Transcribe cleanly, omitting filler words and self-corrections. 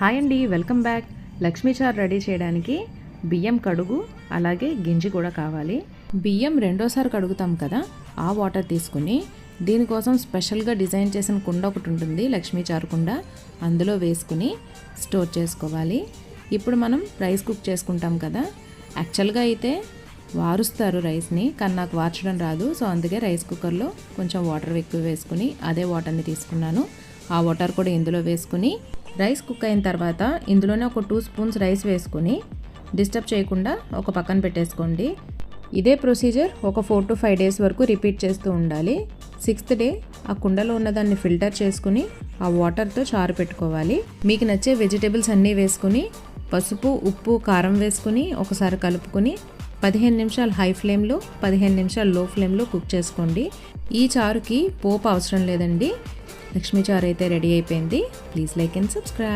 Hi అండి, welcome back. Lakshmi చారు ready చేయడానికి బియ్యం కడుగు అలాగే గింజి కూడా కావాలి. బియ్యం రెండోసారి కడుగుతాం కదా, ఆ వాటర్ తీసుకుని దీనికోసం స్పెషల్గా డిజైన్ చేసిన కుండ ఒకటి ఉంటుంది, లక్ష్మీ చారు కుండ. అందులో వేసుకుని స్టోర్ చేసుకోవాలి. ఇప్పుడు మనం రైస్ కుక్ చేసుకుంటాం కదా. యాక్చువల్గా అయితే వారుస్తారు రైస్ని, కానీ నాకు వార్చడం రాదు. సో అందుకే రైస్ కుక్కర్లో కొంచెం వాటర్ ఎక్కువ వేసుకుని అదే వాటర్ని తీసుకున్నాను. ఆ వాటర్ కూడా ఇందులో వేసుకుని రైస్ కుక్ అయిన తర్వాత ఇందులోనే ఒక 2 స్పూన్స్ రైస్ వేసుకుని డిస్టర్బ్ చేయకుండా ఒక పక్కన పెట్టేసుకోండి. ఇదే ప్రొసీజర్ ఒక 4 to 5 days వరకు రిపీట్ చేస్తూ ఉండాలి. 6th డే ఆ కుండలో ఉన్నదాన్ని ఫిల్టర్ చేసుకుని ఆ వాటర్తో చారు పెట్టుకోవాలి. మీకు నచ్చే వెజిటేబుల్స్ అన్నీ వేసుకుని పసుపు, ఉప్పు, కారం వేసుకుని ఒకసారి కలుపుకొని 15 నిమిషాలు హై ఫ్లేమ్లో 15 నిమిషాలు లో ఫ్లేమ్లో కుక్ చేసుకోండి. ఈ చారుకి పోపు అవసరం లేదండి. లక్ష్మీ చారు అయితే రెడీ అయిపోయింది. Please like and subscribe.